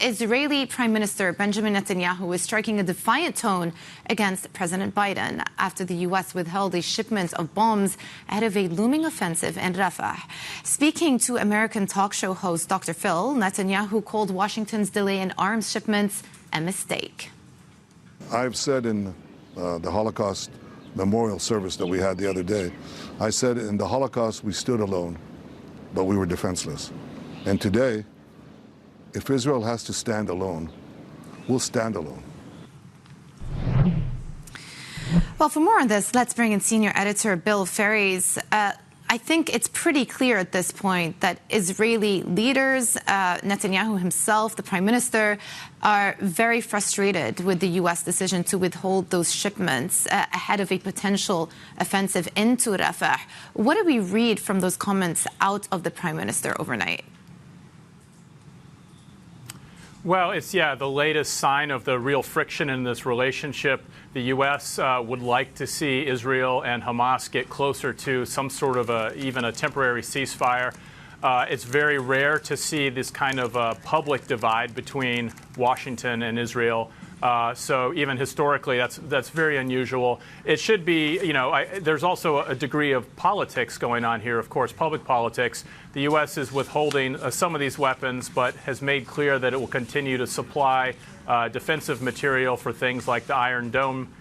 Israeli Prime Minister Benjamin Netanyahu is striking a defiant tone against President Biden after the U.S. withheld a shipment of bombs ahead of a looming offensive in Rafah. Speaking to American talk show host Dr. Phil, Netanyahu called Washington's delay in arms shipments a mistake. I've said in the Holocaust memorial service that we had the other day, I said in the Holocaust we stood alone, but we were defenseless. And today, if Israel has to stand alone, we'll stand alone. Well, for more on this, let's bring in senior editor Bill Faries. I think it's pretty clear at this point that Israeli leaders, Netanyahu himself, the prime minister, are very frustrated with the U.S. decision to withhold those shipments ahead of a potential offensive into Rafah. What do we read from those comments out of the prime minister overnight? Well, it's, the latest sign of the real friction in this relationship. The U.S. Would like to see Israel and Hamas get closer to some sort of even a temporary ceasefire. It's very rare to see this kind of public divide between Washington and Israel. So even historically, that's very unusual. It should be, there's also a degree of politics going on here, of course, public politics. The U.S. is withholding some of these weapons, but has made clear that it will continue to supply defensive material for things like the Iron Dome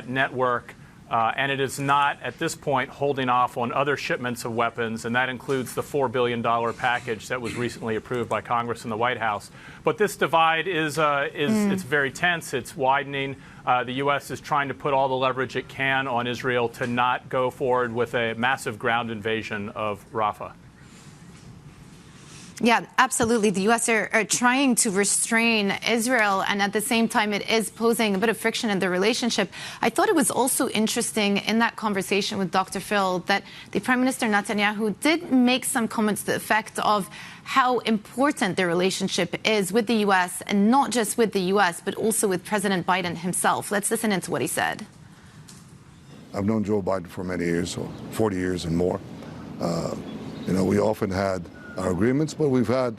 network. And it is not, at this point, holding off on other shipments of weapons, and that includes the $4 billion package that was recently approved by Congress and the White House. But this divide it's very tense. It's widening. The U.S. is trying to put all the leverage it can on Israel to not go forward with a massive ground invasion of Rafah. Yeah, absolutely. The U.S. are trying to restrain Israel, and at the same time, it is posing a bit of friction in the relationship. I thought it was also interesting in that conversation with Dr. Phil that the Prime Minister Netanyahu did make some comments to the effect of how important the relationship is with the U.S., and not just with the U.S., but also with President Biden himself. Let's listen into what he said. I've known Joe Biden for many years, so 40 years and more. We often had our agreements, but we've had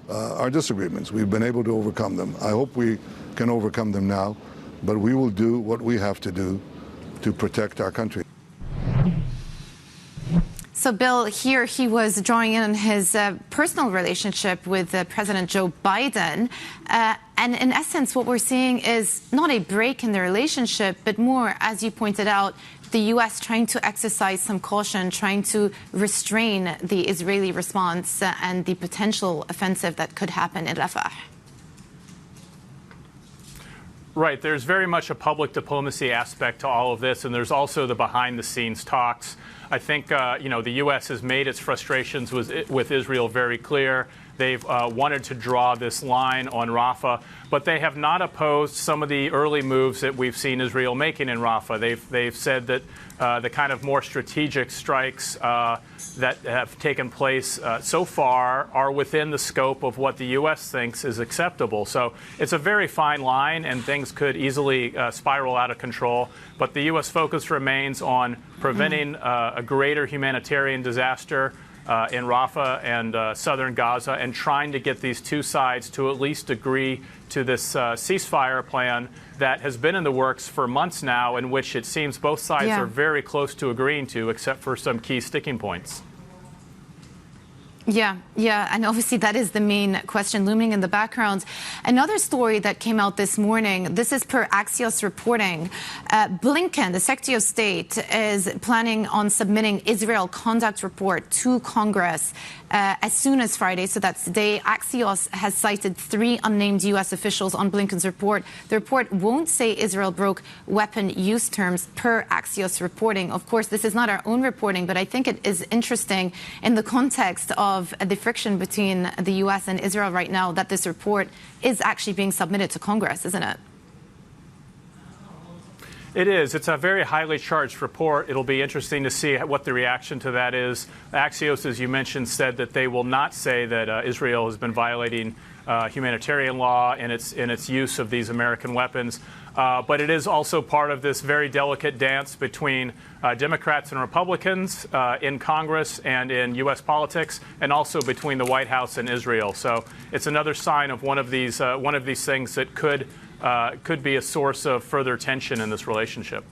our disagreements. We've been able to overcome them. I hope we can overcome them now, but we will do what we have to do to protect our country. So, Bill, here he was drawing in on his personal relationship with President Joe Biden. And in essence, what we're seeing is not a break in the relationship, but more, as you pointed out, the U.S. trying to exercise some caution, trying to restrain the Israeli response and the potential offensive that could happen in Rafah. Right. There's very much a public diplomacy aspect to all of this, and there's also the behind-the-scenes talks. I think, the U.S. has made its frustrations with Israel very clear. They've wanted to draw this line on Rafah, but they have not opposed some of the early moves that we've seen Israel making in Rafah. They've said that the kind of more strategic strikes that have taken place so far are within the scope of what the U.S. thinks is acceptable. So it's a very fine line, and things could easily spiral out of control. But the U.S. focus remains on preventing a greater humanitarian disaster in Rafah and southern Gaza, and trying to get these two sides to at least agree to this ceasefire plan that has been in the works for months now, in which it seems both sides are very close to agreeing to, except for some key sticking points. Yeah, and obviously that is the main question looming in the background. Another story that came out this morning, this is per Axios reporting. Blinken, the Secretary of State, is planning on submitting Israel conduct report to Congress as soon as Friday, so that's today. Axios has cited 3 unnamed U.S. officials on Blinken's report. The report won't say Israel broke weapon use terms per Axios reporting. Of course, this is not our own reporting, but I think it is interesting in the context of the friction between the U.S. and Israel right now that this report is actually being submitted to Congress, isn't it? It is. It's a very highly charged report. It'll be interesting to see what the reaction to that is. Axios, as you mentioned, said that they will not say that Israel has been violating humanitarian law in its use of these American weapons. But it is also part of this very delicate dance between Democrats and Republicans in Congress and in U.S. politics, and also between the White House and Israel. So it's another sign of one of these things that could be a source of further tension in this relationship.